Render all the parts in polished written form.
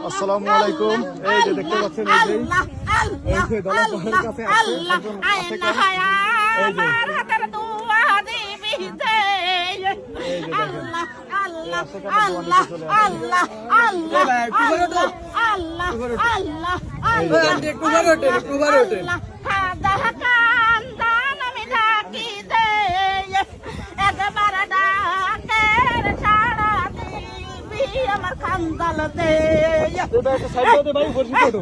আসসালামু আলাইকুম। এই যে দেখতে পাচ্ছেন এই যে দলাল পাহাড়ের কাছে আছে একজন আছে এই যে হাতের দোয়া দিবি দে আল্লাহ আল্লাহ আল্লাহ আল্লাহ আল্লাহ আল্লাহ আল্লাহ আল্লাহ আল্লাহ খাদা কান্দান আমি ডাকি দে একবার ডাকের ছাড়া দিবি আমার খান্দাল দে সাইড দে ভাই বসে ফটো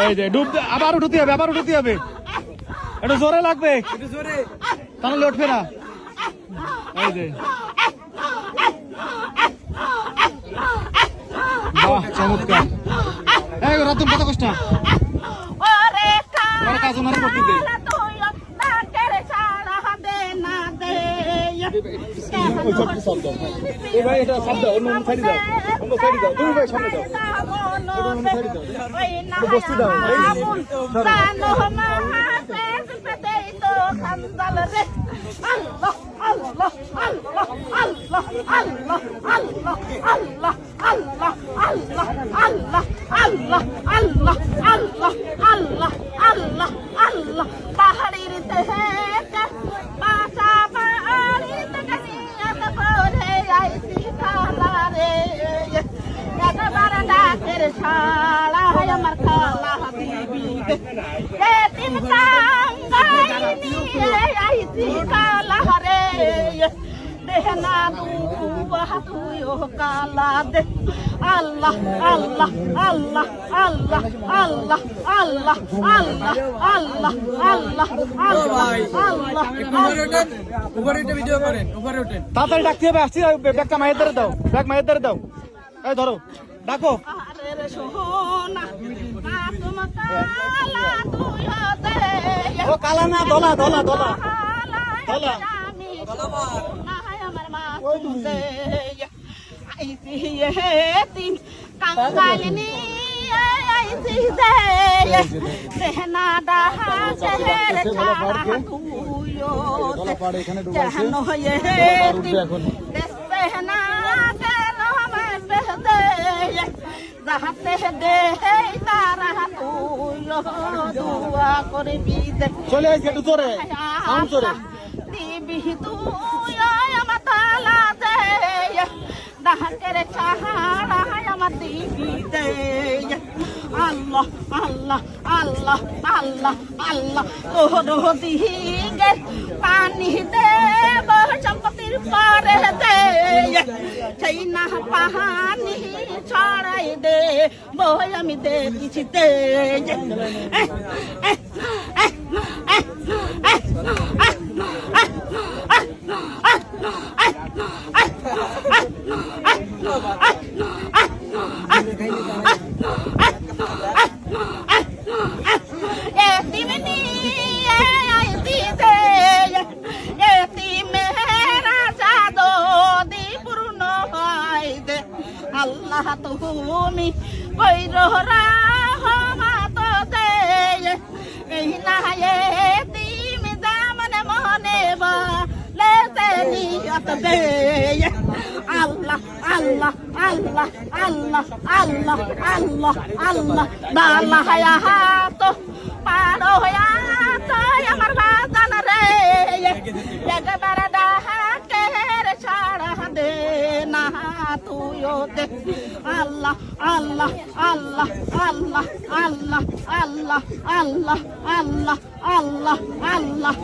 এই যে ডুব আবার উঠতে হবে এটা জোরে লাগবে একটু জোরে তাহলে উঠবে না এই যে বাহ চমৎকার এই রাতুম কত কষ্ট ওরে কাজ ওনার করতে দে এই ভাই এটা শব্দ অন্য সাইডে যাও তুমি ভাই সামনে যাও অন্য সাইডে যাও বসতে দাও আল্লাহ আল্লাহ আল্লাহ আল্লাহ আল্লাহ আল্লাহ আল্লাহ আল্লাহ আল্লাহ আল্লাহ আল্লাহ আল্লাহ আল্লাহ আল্লাহ আল্লাহ পাহাড়ির থেকে বাসা বাড়ি থেকে নিয়ে পড়ে আইছি কালা রে একবার ডাকের শালা আমার কালা দিবি এতিম টাঙ্গাই নিয়ে আইছি কালা রে দেহনা দুয়া তুইও কালা দে আল্লাহ আল্লাহ আল্লাহ আল্লাহ আল্লাহ আল্লাহ আল্লাহ আল্লাহ আল্লাহ আল্লাহ উপরে উঠে ভিডিও করেন উপরে উঠেন তাড়াতাড়ি ডাকতে হবে আসছি ব্যাগটা মায়ের ধরে দাও এই ধরো ডাকো আরে রে সোনা তুমি কালা তুইও দে ও কালা না দলা আমার মা দে আইছি এতিম কাঙ্গালিনী আইছি দে দেহনা ডাহা শহর ছাড়া তুইও জান হয়ে এতিম দেহনা কেন আমার দে যাহাতে দে তারা তুইও দোয়া করবি দে চলে আইছে একটু জোরে সাউন্ড জোরে দিবি তুই আমার তালা দে ডাকের ছাড়া আমার দিবি দে আল্লাহ আল্লাহ আল্লাহ আল্লাহ আল্লাহ তোর দিকে পানি দে সম্পত্তির পরে দে সেই না পাহানি ছড়াই দে বই আমি দেখছি দে আল্লাহ তুমি কইরো রহমত দে এই না এতিম দামনে মনে বলে নিয়ত দে আল্লাহ আল্লাহ আল্লাহ আল্লাহ আল্লাহ আল্লাহ আল্লাহ বালা হায়াত পারো হায়াত আমার বাজান রে একবার ডাকের ছাড়া দে না তুইও দে আল্লাহ আল্লাহ আল্লাহ আল্লাহ আল্লাহ আল্লাহ আল্লাহ আল্লাহ আল্লাহ আল্লাহ